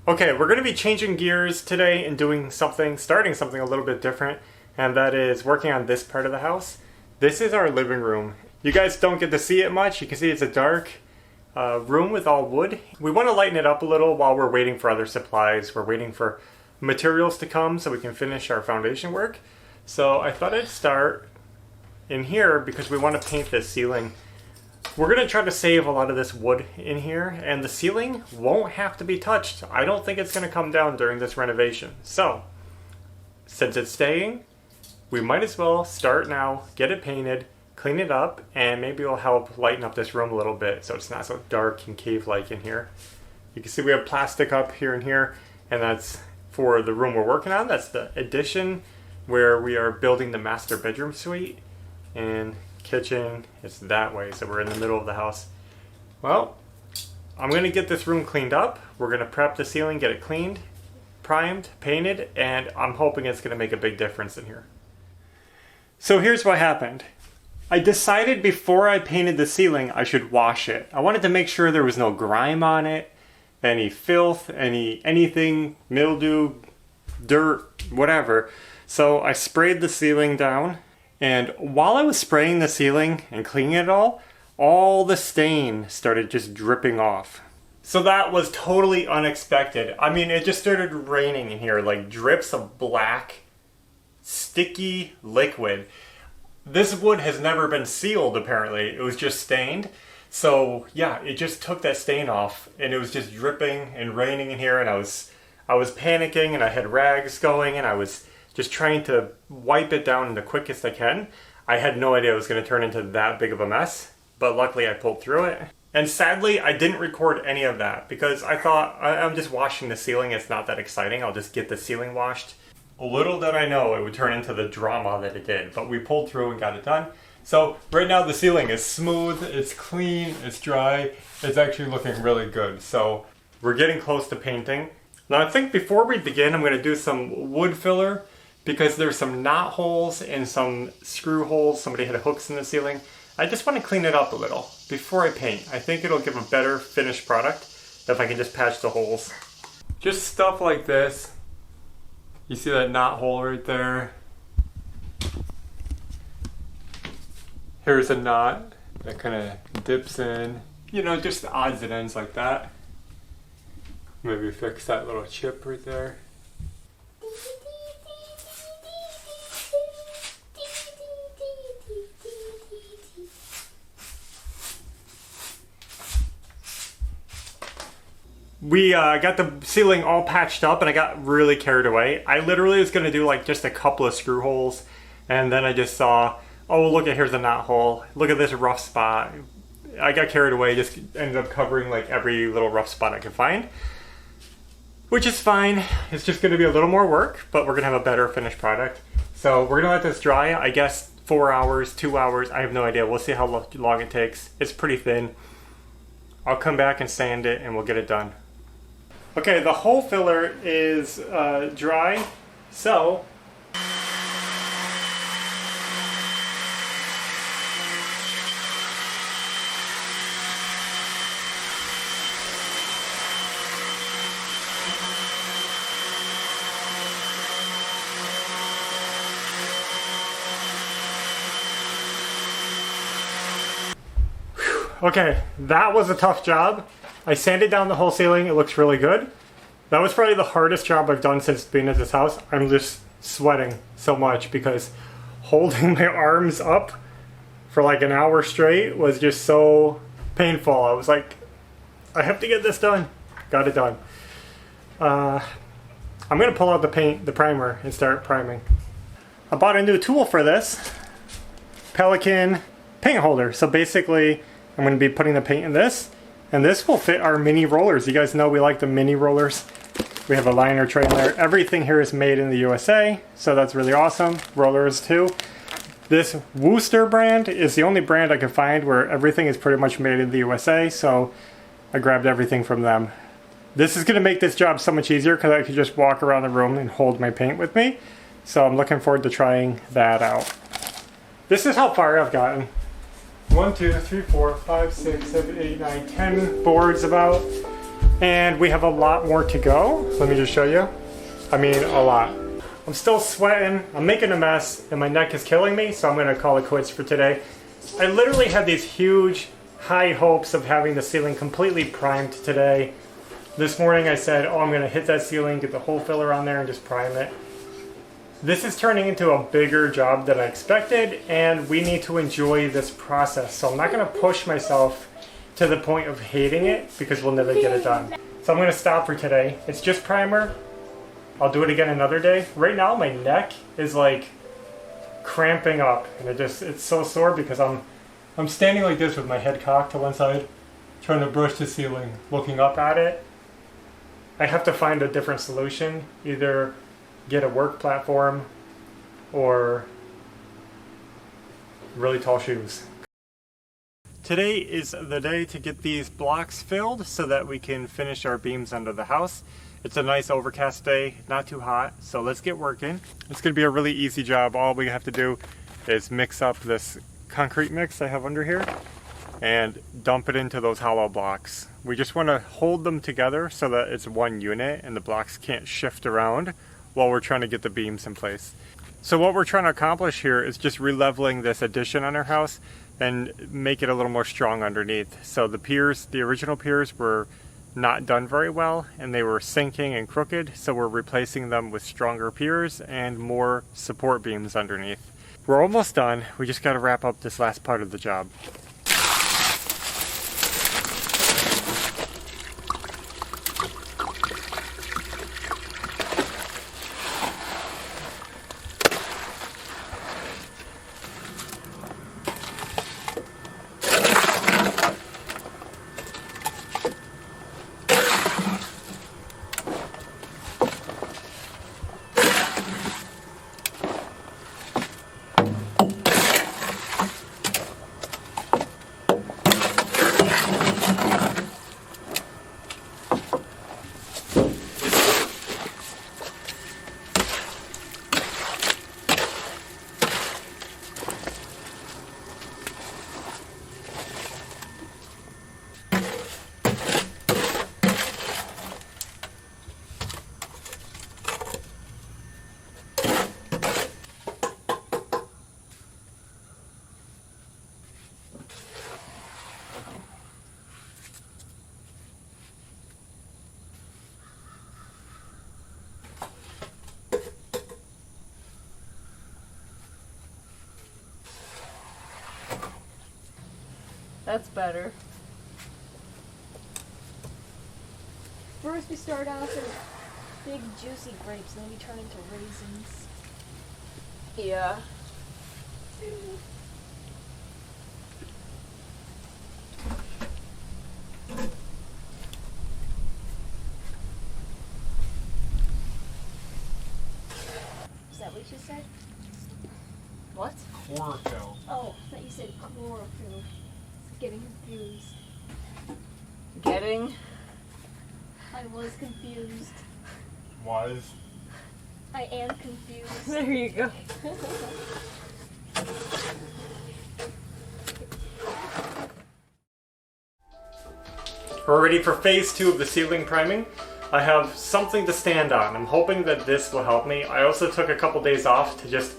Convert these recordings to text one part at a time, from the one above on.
Okay, we're going to be changing gears today and starting something a little bit different, and that is working on this part of the house. This is our living room. You guys don't get to see it much. You can see it's a dark room with all wood. We want to lighten it up a little while we're waiting for other supplies. We're waiting for materials to come so we can finish our foundation work. So I thought I'd start in here because we want to paint this ceiling. We're going to try to save a lot of this wood in here, and the ceiling won't have to be touched. I don't think it's going to come down during this renovation. So, since it's staying, we might as well start now, get it painted, clean it up, and maybe it'll help lighten up this room a little bit so it's not so dark and cave-like in here. You can see we have plastic up here and here, and that's for the room we're working on. That's the addition where we are building the master bedroom suite, and kitchen, it's that way, so we're in the middle of the house. Well, I'm going to get this room cleaned up. We're going to prep the ceiling, get it cleaned, primed, painted, and I'm hoping it's going to make a big difference in here. So here's what happened. I decided before I painted the ceiling I should wash it. I wanted to make sure there was no grime on it, any filth, anything, mildew, dirt, whatever. So I sprayed the ceiling down. And while I was spraying the ceiling and cleaning it all the stain started just dripping off. So that was totally unexpected. I mean, it just started raining in here, like drips of black, sticky liquid. This wood has never been sealed, apparently. It was just stained. So yeah, it just took that stain off, and it was just dripping and raining in here, and I was panicking, and I had rags going, and I was just trying to wipe it down the quickest I can. I had no idea it was going to turn into that big of a mess, but luckily I pulled through it. And sadly, I didn't record any of that because I thought, I'm just washing the ceiling, it's not that exciting, I'll just get the ceiling washed. Little did I know it would turn into the drama that it did, but we pulled through and got it done. So right now the ceiling is smooth, it's clean, it's dry, it's actually looking really good. So we're getting close to painting. Now I think before we begin, I'm going to do some wood filler, because there's some knot holes and some screw holes. Somebody had hooks in the ceiling. I just want to clean it up a little before I paint. I think it'll give a better finished product if I can just patch the holes. Just stuff like this. You see that knot hole right there? Here's a knot that kind of dips in. You know, just the odds and ends like that. Maybe fix that little chip right there. We got the ceiling all patched up and I got really carried away. I literally was going to do like just a couple of screw holes, and then I just saw, oh look, here's a knot hole. Look at this rough spot. I got carried away, just ended up covering like every little rough spot I could find. Which is fine. It's just going to be a little more work, but we're going to have a better finished product. So we're going to let this dry, I guess 4 hours, 2 hours, I have no idea. We'll see how long it takes. It's pretty thin. I'll come back and sand it and we'll get it done. Okay, the hole filler is dry, so okay, that was a tough job. I sanded down the whole ceiling, it looks really good. That was probably the hardest job I've done since being at this house. I'm just sweating so much because holding my arms up for like an hour straight was just so painful. I was like, I have to get this done. Got it done. I'm gonna pull out the primer and start priming. I bought a new tool for this, Pelican paint holder. So basically, I'm gonna be putting the paint in this, and this will fit our mini rollers. You guys know we like the mini rollers. We have a liner tray in there. Everything here is made in the USA, so that's really awesome. Rollers too. This Wooster brand is the only brand I could find where everything is pretty much made in the USA, so I grabbed everything from them. This is going to make this job so much easier because I could just walk around the room and hold my paint with me. So I'm looking forward to trying that out. This is how far I've gotten. 1, 2, 3, 4, 5, 6, 7, 8, 9, 10 boards about. And we have a lot more to go. Let me just show you. I mean, a lot. I'm still sweating, I'm making a mess, and my neck is killing me, so I'm gonna call it quits for today. I literally had these huge, high hopes of having the ceiling completely primed today. This morning I said, oh, I'm gonna hit that ceiling, get the hole filler on there, and just prime it. This is turning into a bigger job than I expected, and we need to enjoy this process. So I'm not gonna push myself to the point of hating it, because we'll never get it done. So I'm gonna stop for today. It's just primer. I'll do it again another day. Right now my neck is like cramping up, and it's so sore because I'm standing like this with my head cocked to one side, trying to brush the ceiling, looking up at it. I have to find a different solution, either get a work platform or really tall shoes. Today is the day to get these blocks filled so that we can finish our beams under the house. It's a nice overcast day, not too hot, so let's get working. It's gonna be a really easy job. All we have to do is mix up this concrete mix I have under here and dump it into those hollow blocks. We just wanna hold them together so that it's one unit and the blocks can't shift around while we're trying to get the beams in place. So what we're trying to accomplish here is just re-leveling this addition on our house and make it a little more strong underneath. So the piers, the original piers were not done very well and they were sinking and crooked, so we're replacing them with stronger piers and more support beams underneath. We're almost done. We just got to wrap up this last part of the job. That's better. First we start off with big juicy grapes, and then we turn into raisins. Yeah. Is that what you said? What? Chlorophyll. Oh, I thought you said chlorophyll. Getting confused. I was confused. I am confused. There you go. We're ready for phase 2 of the ceiling priming. I have something to stand on. I'm hoping that this will help me. I also took a couple days off to just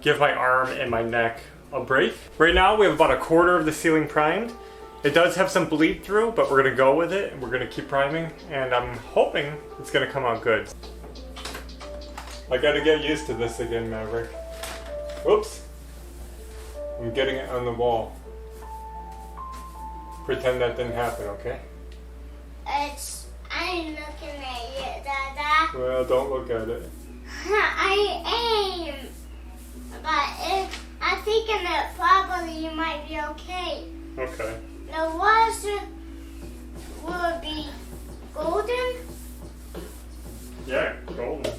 give my arm and my neck a break. Right now we have about a quarter of the ceiling primed. It does have some bleed through, but we're gonna go with it and we're gonna keep priming, and I'm hoping it's gonna come out good. I gotta get used to this again, Maverick. Oops. I'm getting it on the wall. Pretend that didn't happen, okay? I'm looking at you, Dada. Well, don't look at it. I am. But I'm thinking that probably you might be okay. Okay. The water will be golden. Yeah, golden.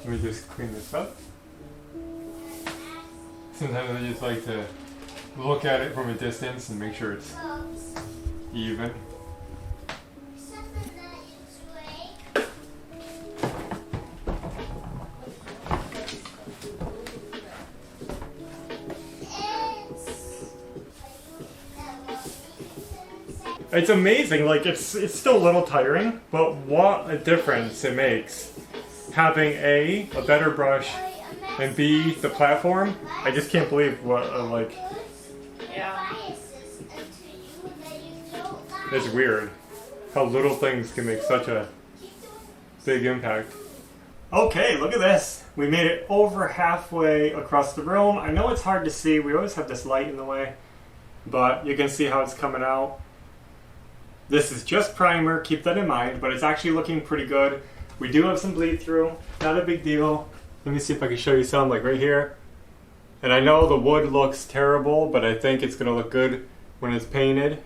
Let me just clean this up. Sometimes I just like to look at it from a distance and make sure it's even. It's amazing, like it's still a little tiring, but what a difference it makes having a better brush and B, the platform. I just can't believe what like. Yeah. It's weird how little things can make such a big impact. Okay, look at this. We made it over halfway across the room. I know it's hard to see. We always have this light in the way, but you can see how it's coming out. This is just primer, keep that in mind, but it's actually looking pretty good. We do have some bleed through, not a big deal. Let me see if I can show you some, like right here. And I know the wood looks terrible, but I think it's gonna look good when it's painted.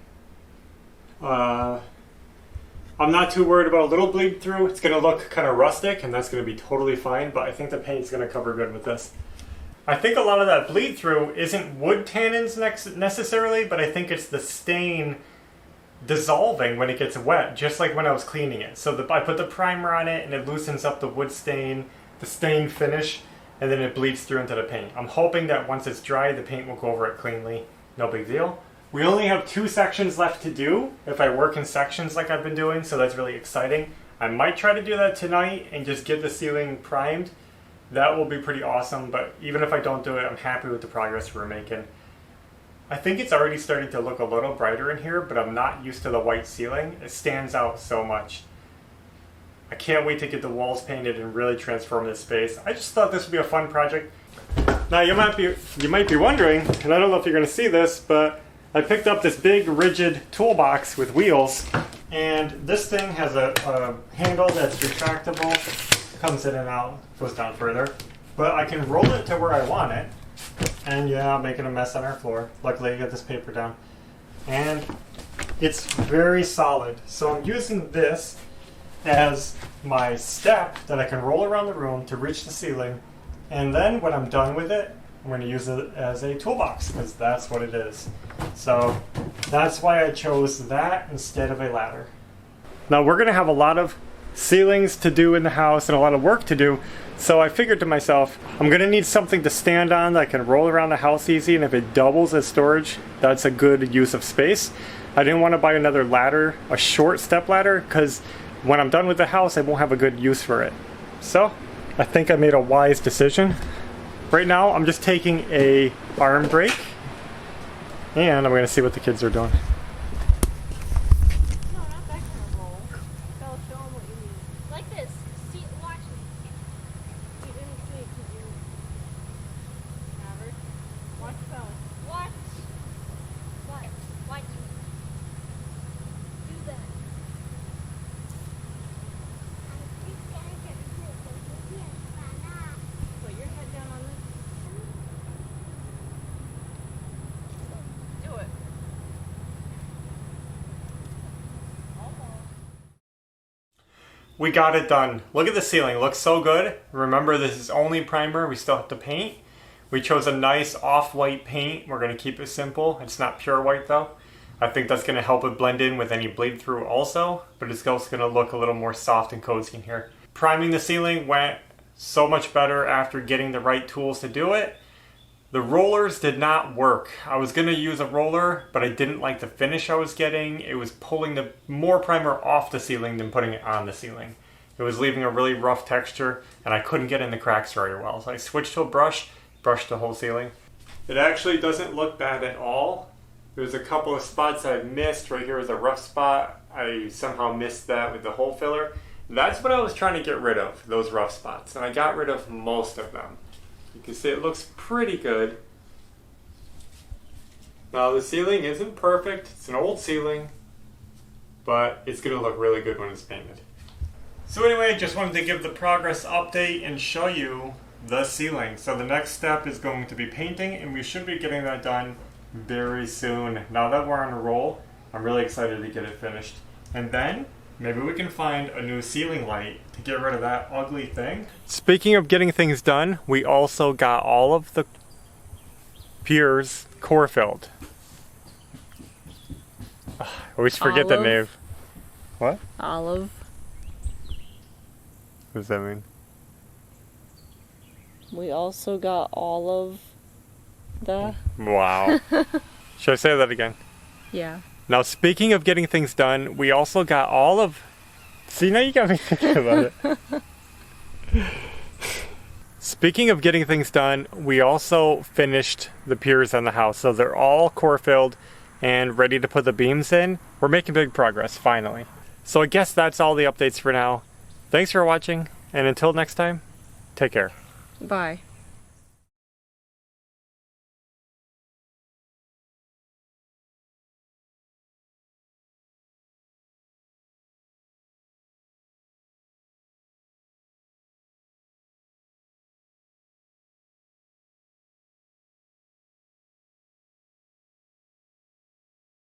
I'm not too worried about a little bleed through. It's gonna look kind of rustic, and that's gonna be totally fine, but I think the paint's gonna cover good with this. I think a lot of that bleed through isn't wood tannins necessarily, but I think it's the stain dissolving when it gets wet, just like when I was cleaning it. So I put the primer on it and it loosens up the wood stain, the stain finish, and then it bleeds through into the paint. I'm hoping that once it's dry, the paint will go over it cleanly. No big deal. We only have 2 sections left to do if I work in sections like I've been doing, so that's really exciting. I might try to do that tonight and just get the ceiling primed. That will be pretty awesome, but even if I don't do it, I'm happy with the progress we're making. I think it's already starting to look a little brighter in here, but I'm not used to the white ceiling. It stands out so much. I can't wait to get the walls painted and really transform this space. I just thought this would be a fun project. Now you might be wondering, and I don't know if you're going to see this, but I picked up this big rigid toolbox with wheels, and this thing has a handle that's retractable. Comes in and out, goes down further. But I can roll it to where I want it. And yeah, I'm making a mess on our floor. Luckily I got this paper down. And it's very solid. So I'm using this as my step that I can roll around the room to reach the ceiling. And then when I'm done with it, I'm going to use it as a toolbox because that's what it is. So that's why I chose that instead of a ladder. Now we're going to have a lot of ceilings to do in the house and a lot of work to do. So I figured to myself, I'm going to need something to stand on that I can roll around the house easy, and if it doubles as storage, that's a good use of space. I didn't want to buy another ladder, a short step ladder, because when I'm done with the house, I won't have a good use for it. So I think I made a wise decision. Right now, I'm just taking a arm break, and I'm going to see what the kids are doing. We got it done. Look at the ceiling, it looks so good. Remember, this is only primer, we still have to paint. We chose a nice off-white paint. We're gonna keep it simple. It's not pure white though. I think that's gonna help it blend in with any bleed through also, but it's also gonna look a little more soft and cozy in here. Priming the ceiling went so much better after getting the right tools to do it. The rollers did not work. I was gonna use a roller, but I didn't like the finish I was getting. It was pulling the more primer off the ceiling than putting it on the ceiling. It was leaving a really rough texture, and I couldn't get in the cracks very well. So I switched to a brush, brushed the whole ceiling. It actually doesn't look bad at all. There's a couple of spots I missed. Right here is a rough spot. I somehow missed that with the hole filler. That's what I was trying to get rid of, those rough spots, and I got rid of most of them. You can see it looks pretty good. Now the ceiling isn't perfect, it's an old ceiling, but it's gonna look really good when it's painted. So anyway, just wanted to give the progress update and show you the ceiling. So the next step is going to be painting, and we should be getting that done very soon. Now that we're on a roll, I'm really excited to get it finished. And then Maybe we can find a new ceiling light to get rid of that ugly thing. Speaking of getting things done, we also got all of the piers core filled. I always forget the name. What? Olive. What does that mean? We also got all of the... Wow. Should I say that again? Yeah. Now, speaking of getting things done, we also got all of... See, now you got me thinking about it. Speaking of getting things done, we also finished the piers on the house. So they're all core filled and ready to put the beams in. We're making big progress, finally. So I guess that's all the updates for now. Thanks for watching, and until next time, take care. Bye.